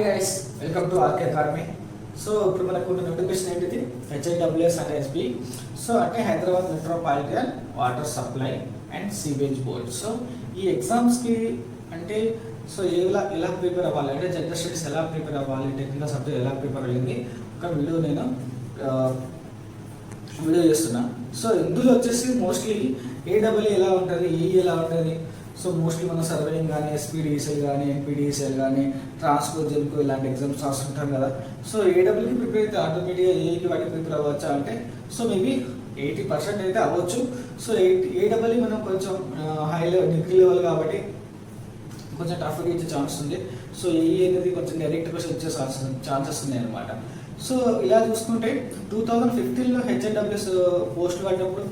Hi guys, welcome to RK academy. So ఇప్పుడు మనకు notification ఏంటిది? HMWS and SB. సో అంటే Hyderabad metropolitan water supply and sewage board. So ఈ ఎగ్జామ్స్కి అంటే సో ఎలా ప్రిపేర్ అవ్వాలి అంటే జనరల్ స్టడీస్ ఎలా ప్రిపేర్ అవ్వాలి, టెక్నికల్ సబ్జెక్ట్ ఎలా ప్రిపేర్ అయ్యింది ఒక వీడియో నేను వీడియో చేస్తున్నా. సో ఇందులో వచ్చేసి మోస్ట్లీ ఏడబ్ల్యూ ఎలా ఉంటుంది, ఎలా ఉంటుంది. సో మోస్ట్లీ మనం సర్వేయింగ్ కానీ, ఎస్పీడీసీఎల్ కానీ, ఎంపీడీసీఎల్ కానీ, ట్రాన్స్కో, జెన్కో ఇలాంటి ఎగ్జామ్స్ రాస్తుంటాం కదా. సో ఏడబ్ల్యూకి ప్రిపేర్ అయితే ఆటోమేటిక్గా ఏకి వాటికి ప్రిపేర్ అవ్వచ్చా అంటే సో మేబీ 80% అయితే అవ్వచ్చు. సో ఏడబ్ల్యూ మనం కొంచెం హై లెవెల్ డిగ్రీ లెవెల్ కాబట్టి కొంచెం టఫ్గా ఇచ్చే ఛాన్స్ ఉంది. సో ఏ అనేది కొంచెం డైరెక్ట్ క్వశ్చన్ వచ్చే ఛాన్సెస్ ఉన్నాయి అనమాట. సో ఇలా చూసుకుంటే 2015లో హెచ్ఐడబ్ల్యూఎస్ పోస్ట్ పడ్డప్పుడు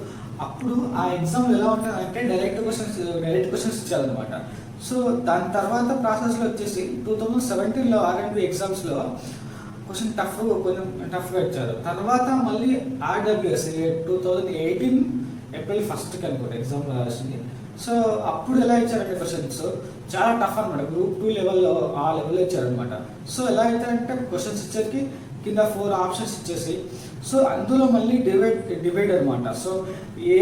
అప్పుడు ఆ ఎగ్జామ్ ఎలా ఉంటుంది అంటే డైరెక్ట్ క్వశ్చన్స్ ఇచ్చారనమాట. సో దాని తర్వాత ప్రాసెస్లో వచ్చేసి 2017లో ఆర్ఎండ్బి ఎగ్జామ్స్లో కొంచెం టఫ్గా ఇచ్చారు. తర్వాత మళ్ళీ ఆర్డబ్ల్యూఎస్ 2018 ఏప్రిల్ 1st అనుకోండి ఎగ్జామ్ రాసింది. సో అప్పుడు ఎలా ఇచ్చారంటే క్వశ్చన్స్ చాలా టఫ్ అనమాట. గ్రూప్ 2 లెవెల్లో ఆ లెవెల్లో ఇచ్చారనమాట. సో ఎలా అవుతారంటే క్వశ్చన్స్ ఇచ్చేకి కింద 4 ఆప్షన్స్ ఇచ్చేసి సో అందులో మళ్ళీ డివైడ్ అనమాట. So A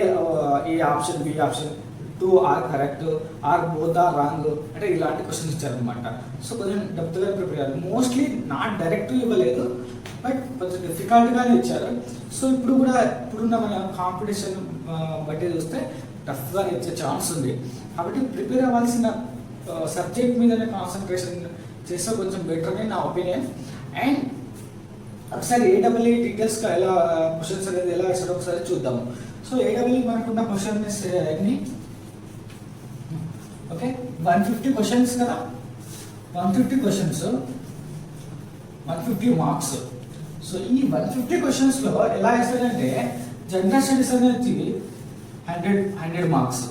option, B option 2 are correct, or both are wrong అంటే ఇలాంటి క్వశ్చన్స్ ఇచ్చారనమాట. సో కొంచెం డెప్త్గా ప్రిపేర్ అయ్యారు. మోస్ట్లీ నాట్ డైరెక్ట్ ఇవ్వలేదు, బట్ కొంచెం డిఫికల్ట్గానే ఇచ్చారు. సో ఇప్పుడున్న మన కాంపిటీషన్ బట్టి చూస్తే టఫ్గా ఇచ్చే ఛాన్స్ ఉంది. కాబట్టి ప్రిపేర్ అవ్వాల్సిన సబ్జెక్ట్ మీదనే కాన్సన్ట్రేషన్ చేస్తే కొంచెం బెటర్ అని నా ఒపీనియన్. అండ్ ఒకసారి ఏడబ్ల్యూ డీటెయిల్స్గా ఎలా క్వశ్చన్స్ అనేది ఎలా ఇస్తారో ఒకసారి చూద్దాము. సో ఏడబ్ల్యూ మనకున్న క్వశ్చన్స్ అన్ని ఓకే 150 క్వశ్చన్స్ కదా, 150 క్వశ్చన్స్, 150 మార్క్స్. సో ఈ 150 క్వశ్చన్స్లో ఎలా ఇస్తారంటే జనరల్ స్టడీస్ అనేది 100 మార్క్స్.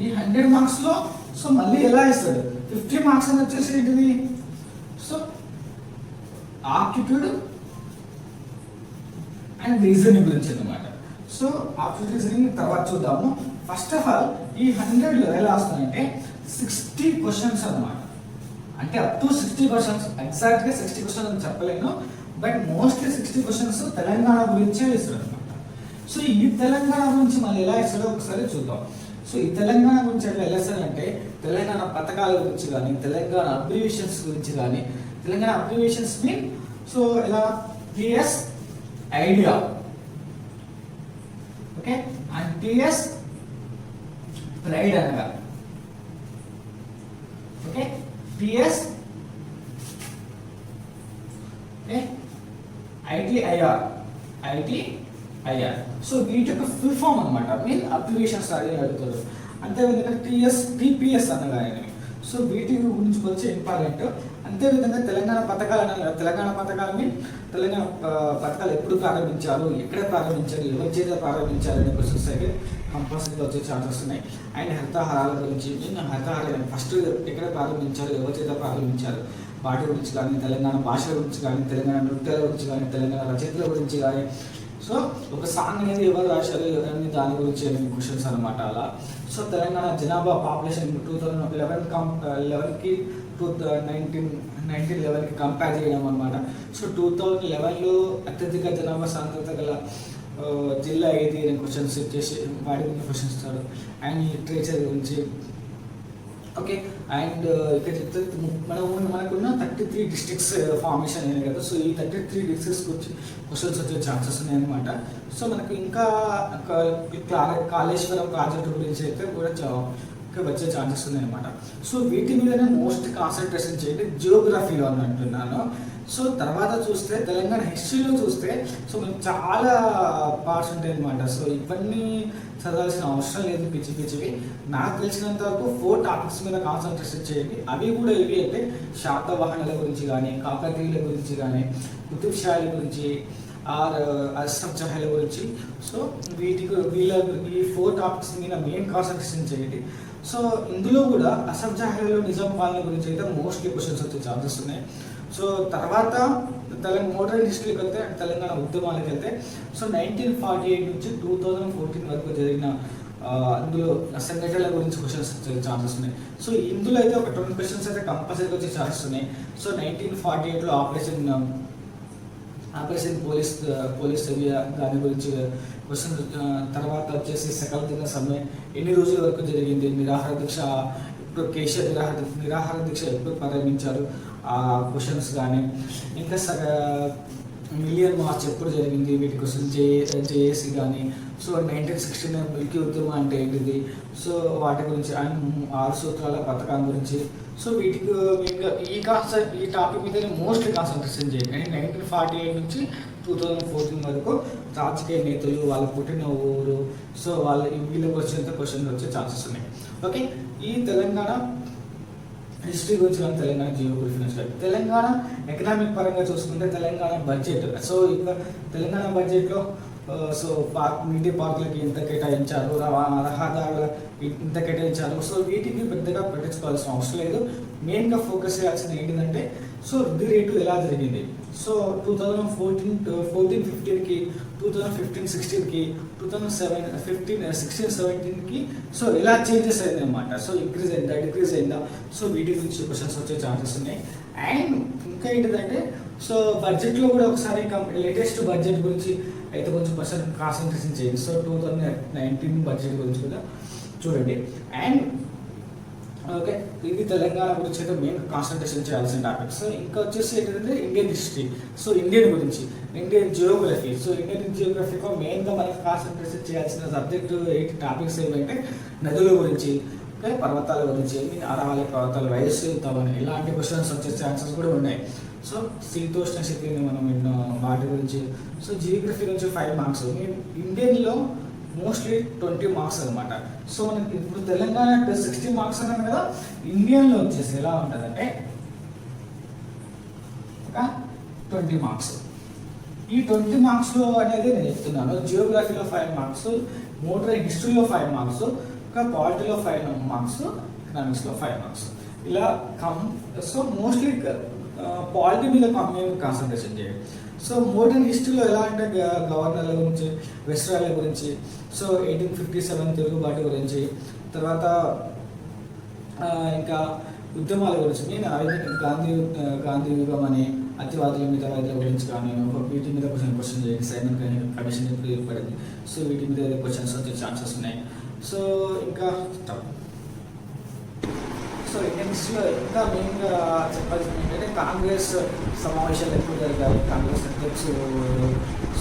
ఈ 100 మార్క్స్లో సో మళ్ళీ ఎలా ఇస్తాడు 50 మార్క్స్ అని వచ్చేసి ఏంటిది? సో ఆప్టిట్యూడ్ అండ్ రీజనింగ్ గురించి అనమాట. సో ఆప్టిట్యూడ్ రీజనింగ్ తర్వాత చూద్దాము. ఫస్ట్ ఆఫ్ ఆల్ ఈ 100లో ఎలా వస్తుందంటే 60 క్వశ్చన్స్ అనమాట. అంటే అప్ టు 60 క్వశ్చన్స్, ఎగ్జాక్ట్గా 60 క్వశ్చన్స్ అని చెప్పలేను, బట్ మోస్ట్లీ 60 క్వశ్చన్స్ తెలంగాణ గురించే ఇస్తాడు అనమాట. సో ఈ తెలంగాణ గురించి మళ్ళీ ఎలా ఇస్తాడో ఒకసారి చూద్దాం. సో ఈ తెలంగాణ గురించి ఎలా ఇస్తాడంటే తెలంగాణ పథకాల గురించి కానీ, తెలంగాణ అబ్రివేషన్స్ గురించి కానీ, తెలంగాణ అబ్రివేషన్స్ మీన్ సో ఇలా TS idea, okay, and TS pride అనగా, ఓకే, టిఎస్ ఐటిఐఆర్. సో వీటి యొక్క ఫుల్ ఫామ్ అనమాట, మీన్ అబ్రివేషన్స్ అది అడుగుతారు. అంతేవిధంగా టిపిఎస్ అనగానే సో వీటి గురించి కొంచెం ఇంపార్టెంట్. అంతేవిధంగా తెలంగాణ పథకాలు మీన్ తెలంగాణ పథకాలు ఎప్పుడు ప్రారంభించారు, ఎక్కడ ప్రారంభించారు, ఎవరి చేత ప్రారంభించారు అనే క్వశ్చన్స్ అయితే కంపల్సరీగా వచ్చే ఛాన్సెస్ ఉన్నాయి. అండ్ హరితహారాల గురించి, హరితహారాలు ఫస్ట్ ఎక్కడ ప్రారంభించారు, ఎవరి చేత ప్రారంభించారు వాటి గురించి కానీ, తెలంగాణ భాష గురించి కానీ, తెలంగాణ నృత్యాల గురించి కానీ, తెలంగాణ రచయితల గురించి కానీ, సో ఒక సాంగ్ అనేది ఎవరు రాశారు అని దాని గురించి క్వశ్చన్స్ అనమాట అలా. సో తెలంగాణ జనాభా పాపులేషన్ 2011కి 1911కి కంపేర్ చేయడం అనమాట. సో 2011లో అత్యధిక జనాభా సాంద్రత గల జిల్లా ఏది అనే క్వశ్చన్స్ ఇచ్చేసి వాటి గురించి క్వశ్చన్స్ ఇస్తాడు. అండ్ లిటరేచర్ గురించి, ఓకే. అండ్ ఇక్కడ చెప్తే మనకున్న 33 డిస్ట్రిక్ట్స్ ఫార్మేషన్ అయినాయి కదా. సో ఈ 33 డిస్ట్రిక్ట్స్ గురించి క్వశ్చన్స్ వచ్చే ఛాన్సెస్ ఉన్నాయన్నమాట. సో మనకు ఇంకా కాళేశ్వరం ప్రాజెక్టు గురించి అయితే కూడా వచ్చే ఛాన్సెస్ ఉన్నాయన్నమాట. సో వీటి మీదనే మోస్ట్ కాన్సన్ట్రేషన్ చేయండి జియోగ్రఫీలో అని అంటున్నాను. సో తర్వాత చూస్తే తెలంగాణ హిస్టరీలో చూస్తే సో మనకు చాలా పార్ట్స్ ఉంటాయి అనమాట. సో ఇవన్నీ చదవాల్సిన అవసరం లేదు, పిచ్చివి. నాకు తెలిసినంత వరకు 4 టాపిక్స్ మీద కాన్సన్ట్రేషన్ చేయండి. అవి కూడా ఏవి అంటే శాతవాహనుల గురించి కానీ, కాకతీయుల గురించి కానీ, కుతుబ్ షాల గురించి, అష్రఫ్ జహాల గురించి. సో ఈ 4 టాపిక్స్ మీద మెయిన్ కాన్సన్ట్రేషన్ చేయండి. సో ఇందులో కూడా అష్రఫ్ జహాలలో నిజాం పాలన గురించి అయితే మోస్ట్లీ క్వశ్చన్స్ వచ్చే ఛాన్సెస్ ఉన్నాయి. సో తర్వాత మోడర్న్ హిస్టరీకి వెళ్తే, తెలంగాణ ఉద్యమాలకు వెళ్తే సో 1948 నుంచి 2014 వరకు జరిగిన అందులో సంఘటనల గురించి క్వశ్చన్స్ వచ్చే ఛాన్సెస్ ఉన్నాయి. సో ఇందులో అయితే ఒక 20 క్వశ్చన్స్ అయితే కంపల్సరీగా వచ్చే ఛాన్సెస్ ఉన్నాయి. సో 1948లో ఆపరేషన్ పోలీస్ దాని గురించి క్వశ్చన్. తర్వాత వచ్చేసి సకల దిన సమ్మె ఎన్ని రోజుల వరకు జరిగింది, నిరాహార దీక్ష ఇప్పుడు నిరాహార దీక్ష ఎప్పుడు ప్రారంభించారు ఆ క్వశ్చన్స్ కానీ, ఇంకా మిలియన్ మార్చ్ ఎప్పుడు జరిగింది వీటి క్వశ్చన్ జేఏసీ కానీ. సో 1969 మిల్కీ ఉద్యమం అంటే ఏంటిది, సో వాటి గురించి అండ్ 6 సూత్రాల పథకం గురించి. సో వీటికి ఈ టాపిక్ మీద మోస్ట్లీ కాన్సన్ట్రేషన్ చేయండి. అండ్ 1948 నుంచి 2014 వరకు రాజకీయ నేతలు, వాళ్ళ పుట్టిన ఊరు, సో వీళ్ళకి వచ్చేంత క్వశ్చన్ వచ్చే ఛాన్సెస్ ఉన్నాయి. ఓకే, ఈ తెలంగాణ హిస్టరీ గురించి కానీ తెలంగాణ జియోగ్రఫీ నుంచి తెలంగాణ ఎకనామిక్ పరంగా చూసుకుంటే తెలంగాణ బడ్జెట్. సో ఇంకా తెలంగాణ బడ్జెట్లో సో నీటి పార్కులకి ఇంత కేటాయించారు, రహదారుల ఇంత కేటాయించారు. సో వీటికి పెద్దగా పట్టించుకోవాల్సిన అవసరం లేదు. మెయిన్గా ఫోకస్ చేయాల్సింది ఏంటంటే సో వృద్ధి రేటు ఎలా జరిగింది. సో 2014-15కి, 2015-16కి, 2016-17కి సో ఎలా చేంజెస్ అయింది అనమాట. సో ఇంక్రీజ్ అయిందా, డిక్రీజ్ అయిందా, సో వీటి గురించి క్వశ్చన్స్ వచ్చే ఛాన్సెస్ ఉన్నాయి. అండ్ ఇంకా ఏంటిదంటే సో బడ్జెట్లో కూడా ఒకసారి లేటెస్ట్ బడ్జెట్ గురించి అయితే కొంచెం క్వశ్చన్ కాన్సన్ట్రేషన్ చేయండి. సో 2019 బడ్జెట్ గురించి కూడా చూడండి. అండ్ ఓకే, ఇది తెలంగాణ గురించి అయితే మెయిన్ కాన్సన్ట్రేషన్ చేయాల్సిన టాపిక్. సో ఇంకా వచ్చేసి ఏంటంటే ఇండియన్ హిస్టరీ, సో ఇండియన్ గురించి, ఇండియన్ జియోగ్రఫీ. సో ఇండియన్ జియోగ్రఫీలో మెయిన్గా మనకి కాన్సన్ట్రేషన్ చేయాల్సిన సబ్జెక్టు 8 టాపిక్స్ ఏమంటే నదుల గురించి, పర్వతాల గురించి, అరవాలి పర్వతాల వయస్సు తవని ఇలాంటి క్వశ్చన్స్ వచ్చే ఛాన్సెస్ కూడా ఉన్నాయి. సో శీతోష్ణ శక్తిని మనం విన్న వాటి గురించి. సో జియోగ్రఫీ నుంచి 5 మార్క్స్, ఇండియన్లో మోస్ట్లీ 20 మార్క్స్ అనమాట. సో మనకి ఇప్పుడు తెలంగాణ 60 మార్క్స్ అన్నాను కదా, ఇండియన్లో వచ్చేసి ఎలా ఉంటుందంటే ఒక 20 మార్క్స్. ఈ 20 మార్క్స్లో అనేది నేను చెప్తున్నాను. జియోగ్రఫీలో 5 మార్క్స్, మోటర్ హిస్టరీలో 5 మార్క్స్, ఇంకా పాలిటీలో 5 మార్క్స్, ఎకనామిక్స్లో 5 మార్క్స్. ఇలా సో మోస్ట్లీ పాలిటీ మీద కాన్సన్ట్రేషన్ చేయండి. సో మోడర్న్ హిస్టరీలో ఎలా అంటే గవర్నర్ల గురించి, వెస్ట్రాల గురించి, సో 1857 తిరుగుబాటు గురించి, తర్వాత ఇంకా ఉద్యమాల గురించి, నేను గాంధీ యుగం అని, అతివాదుల మీద వైద్యుల గురించి కానీ వీటి మీద క్వశ్చన్ చేయండి. సైమన్ కమిషన్ ఎప్పుడు ఏర్పడింది, సో వీటి మీద క్వశ్చన్స్ వచ్చే ఛాన్సెస్ ఉన్నాయి. సో ఇంకా సో ఇండియన్ హిస్టరీలో ఇంకా మెయిన్గా చెప్పాల్సింది ఏంటంటే కాంగ్రెస్ సమావేశాలు ఎప్పుడు జరిగాయి, కాంగ్రెస్ అధ్యక్షుడు,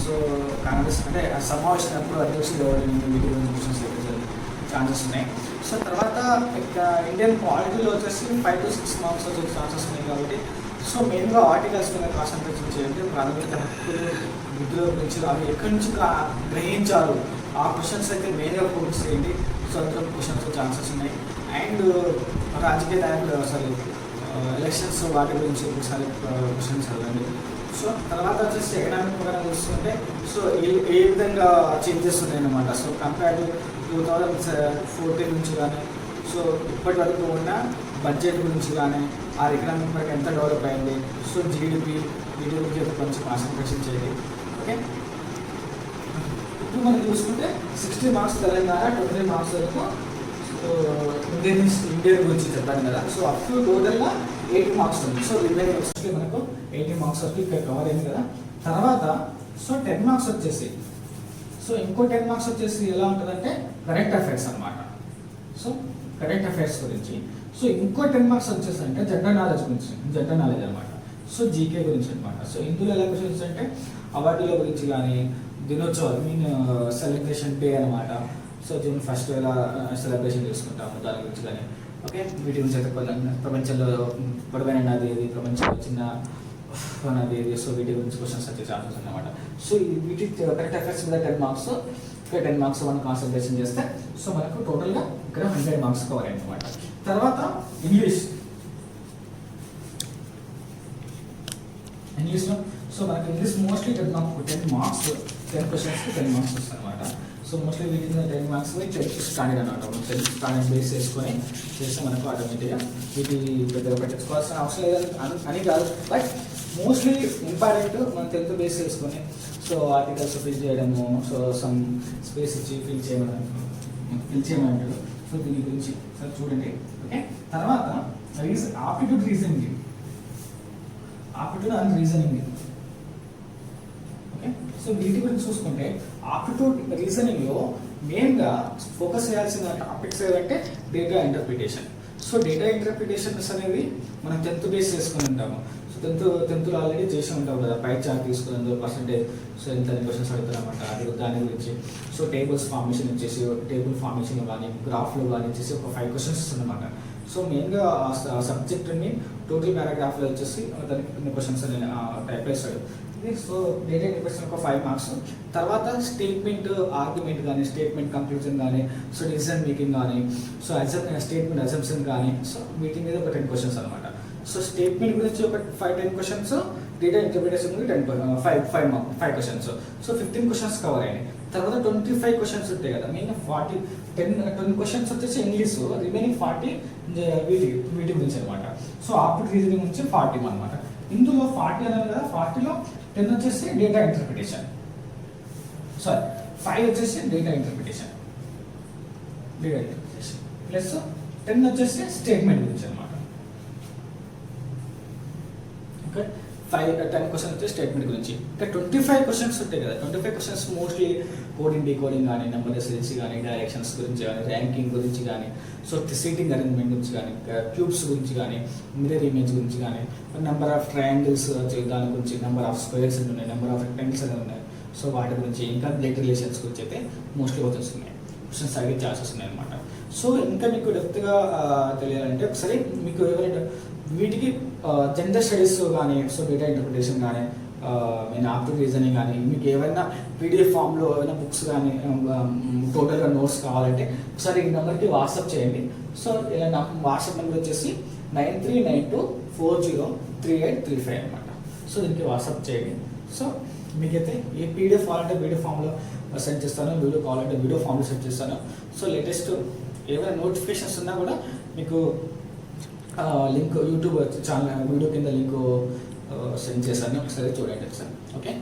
సో కాంగ్రెస్ అంటే ఆ సమావేశం ఎప్పుడు అధ్యక్షుడు వీటి గురించి క్వశ్చన్స్ ఛాన్సెస్ ఉన్నాయి. సో తర్వాత ఇంకా ఇండియన్ పాలిటీలో వచ్చేసి 5 to 6 మార్క్స్ వచ్చే ఛాన్సెస్ ఉన్నాయి. కాబట్టి సో మెయిన్గా ఆర్టికల్స్ మీద కాన్సన్ట్రేషన్ చేయండి. ప్రాథమిక హక్కులు, విధుల గురించి అవి ఎక్కడి నుంచి గ్రహించారు ఆ క్వశ్చన్స్ అయితే మెయిన్గా ఫోకస్ చేయండి. సో అందులో క్వశ్చన్స్ ఛాన్సెస్ ఉన్నాయి. అండ్ రాజకీయ నాయకులు అసలు ఎలక్షన్స్ వాటి గురించి ఒకసారి క్వశ్చన్స్ చదవండి. సో తర్వాత వచ్చేసి ఎకనామిక్ ప్రకారం చూస్తుంటే సో ఏ విధంగా చేంజెస్ ఉన్నాయన్నమాట. సో కంపేర్ టు 2014 నుంచి కానీ సో ఇప్పటి వరకు ఉన్న బడ్జెట్ గురించి కానీ ఆ ఎకనామిక్ పరంగా ఎంత డెవలప్ అయింది, సో జీడిపి వీటి గురించి అయితే కొంచెం కాన్సన్ట్రేషన్ చేయండి. ఓకే, ఇప్పుడు మనం చూసుకుంటే 60 మార్క్స్ తెలంగాణ, 20 మార్క్స్ వరకు ఇండియన్ గురించి చెప్పాను కదా. సో అప్ టు టోటల్గా 80 మార్క్స్ ఉంది. సో రిమైనింగ్ వచ్చేసి మనకు 80 మార్క్స్ వరకు ఇక్కడ కవర్ అయింది కదా. తర్వాత సో 10 మార్క్స్ వచ్చేసి సో ఇంకో 10 మార్క్స్ వచ్చేసి ఎలా ఉంటుందంటే కరెంట్ అఫైర్స్ అనమాట. సో కరెంట్ అఫైర్స్ గురించి. సో ఇంకో 10 మార్క్స్ వచ్చేసి అంటే జనరల్ నాలెడ్జ్ గురించి, జనరల్ నాలెడ్జ్ అనమాట. సో జీకే గురించి అనమాట. సో ఇందులో ఎలా క్వశ్చన్స్ అంటే అవార్డుల గురించి కానీ, దినోత్సవాలు సెలబ్రేషన్ డే అనమాట. సో జూన్ 1 ఎలా సెలబ్రేషన్ చేసుకుంటాము దాని గురించి కానీ. ఓకే, వీటి గురించి అయితే ప్రపంచంలో పొడవైన నది ఏది, ప్రపంచంలో చిన్న నది ఏది, సో వీటి గురించి క్వశ్చన్స్ వచ్చే ఛాన్సెస్ అన్నమాట. సో వీటి కరెక్ట్ అఫైర్స్ మీద 10 మార్క్స్, ఇక్కడ 10 మార్క్స్ మనం కాన్సన్ట్రేషన్ చేస్తే సో మనకు టోటల్గా ఇక్కడ 100 మార్క్స్ కవర్ అయ్యింది అనమాట. తర్వాత ఇంగ్లీష్లో సో మనకి ఇంగ్లీష్ మోస్ట్లీ 10 మార్క్స్ 10 క్వశ్చన్స్కి 10 మార్క్స్ వస్తాయి అనమాట. సో మోస్ట్లీ వీటిని 10 మార్క్స్ 10th స్టాండర్డ్ అనమాట. 10th స్టాండర్డ్ బేస్ చేసుకొని చేస్తే మనకు ఆటోమేటిక్గా వీటి పెద్దగా పెట్టించుకోవాల్సిన అవసరం లేదని అని కాదు, బట్ మోస్ట్లీ ఇంపార్టెంట్ మనం 10th బేస్ చేసుకొని సో ఆర్టికల్స్ ఫిల్ చేయడము, సో సమ్ స్పేస్ ఇచ్చి ఫిల్ చేయడం ఫిల్ చేయమంటాడు. సో దీని గురించి సార్ చూడండి. ఓకే, తర్వాత aptitude reasoning, aptitude and reasoning. Okay, so వీటి గురించి చూసుకుంటే ఆప్టిట్యూడ్ రీజనింగ్లో మెయిన్గా ఫోకస్ చేయాల్సిన టాపిక్స్ ఏదంటే data interpretation. So data interpretations అనేది మనం 10th బేస్ చేసుకుని ఉంటాము. సో టెన్త్లో ఆల్రెడీ చేసి ఉంటాం కదా, పై చార్ట్ తీసుకుని పర్సెంటేజ్, సో ఎంత క్వశ్చన్స్ అడుగుతారన్నమాట. అది దాని గురించి సో టేబుల్స్ ఫార్మేషన్ వచ్చేసి టేబుల్ ఫార్మేషన్ కానీ గ్రాఫ్లో కానీ వచ్చేసి ఒక 5 క్వశ్చన్స్ అన్నమాట. సో మెయిన్గా సబ్జెక్ట్ని టోటల్ పారాగ్రాఫ్లో వచ్చేసి దానికి కొన్ని క్వశ్చన్స్ టైప్ చేస్తాడు. సో డేటా ఇంటర్ప్రిటేషన్ ఒక 5 మార్క్స్. తర్వాత స్టేట్మెంట్ ఆర్గ్యుమెంట్ కానీ, స్టేట్మెంట్ కంక్లూజన్ కానీ, సో డిసిజన్ మేకింగ్ కానీ, సో స్టేట్మెంట్ అజంప్షన్ కానీ, సో వీటి మీద ఒక 10 క్వశ్చన్స్ అనమాట. సో స్టేట్మెంట్ గురించి ఒక 5-10 క్వశ్చన్స్, డేటా ఇంటర్ప్రిటేషన్ గురించి 5 క్వశ్చన్స్. సో 15 క్వశ్చన్స్ కవర్ అయినాయి. తర్వాత 25 క్వశ్చన్స్ ఉంటాయి కదా, మెయిన్ 10 క్వశ్చన్స్ వచ్చేసి ఇంగ్లీష్, రిమైనింగ్ 40 వీటి గురించి అనమాట. సో ఆప్టిట్యూడ్ రీజనింగ్ నుంచి 40 అనమాట. ఇందులో 40 అన్నారు కదా, 40లో 10 వచ్చేసి డేటా ఇంటర్ప్రిటేషన్, సారీ 5 వచ్చేసి డేటా ఇంటర్ప్రిటేషన్ ప్లస్ 10 వచ్చేసి స్టేట్మెంట్ గురించి అనమాట. ఓకే, 10 క్వశ్చన్స్ వచ్చి స్టేట్మెంట్ గురించి. ఇంకా 25 క్వశ్చన్స్ ఉంటాయి కదా, 25 క్వశ్చన్స్ మోస్ట్లీ కోడింగ్ డీకోడింగ్ కానీ, నెంబర్ సెన్స్ కానీ, డైరెక్షన్స్ గురించి కానీ, ర్యాంకింగ్ గురించి కానీ, సో సీటింగ్ అరేంజ్మెంట్ గురించి కానీ, క్యూబ్స్ గురించి కానీ, మిర్రర్ ఇమేజ్ గురించి కానీ, నెంబర్ ఆఫ్ ట్రయాంగిల్స్ దాని గురించి, నెంబర్ ఆఫ్ స్క్వేర్స్ అని ఉన్నాయి, నెంబర్ ఆఫ్ రెక్టాంగిల్స్ అని ఉన్నాయి. సో వాటి గురించి, ఇంకా బ్లడ్ రిలేషన్స్ గురించి అయితే మోస్ట్లీ వచ్చేస్తున్నాయి క్వశ్చన్స్ అడిగే ఛాన్సెస్ ఉన్నాయి అనమాట. సో ఇంకా మీకు డెప్త్గా తెలియాలంటే ఒకసారి మీకు ఎవరైనా వీటికి జనరల్ స్టడీస్ కానీ, సో డేటా ఇంటర్ప్రిటేషన్ కానీ, నేను ఆప్టిట్యూడ్ రీజనింగ్ కానీ, మీకు ఏమైనా పీడిఎఫ్ ఫామ్లో ఏమైనా బుక్స్ కానీ టోటల్గా నోట్స్ కావాలంటే ఒకసారి ఈ నెంబర్కి వాట్సాప్ చేయండి. సో ఇలా వాట్సాప్ నెంబర్ వచ్చేసి 9392403835 అనమాట. సో దీనికి వాట్సాప్ చేయండి. సో మీకైతే ఏ పీడిఎఫ్ కావాలంటే పీడిఎఫ్ ఫామ్లో సెండ్ చేస్తాను, వీడియో కావాలంటే వీడియో ఫామ్లో సెండ్ చేస్తాను. సో లేటెస్ట్ ఏమైనా నోటిఫికేషన్స్ ఉన్నా కూడా మీకు లింక్ యూట్యూబ్ ఛానల్ వీడియో కింద లింక్ సెండ్ చేశాను, ఒకసారి చూడండి సార్. ఓకే.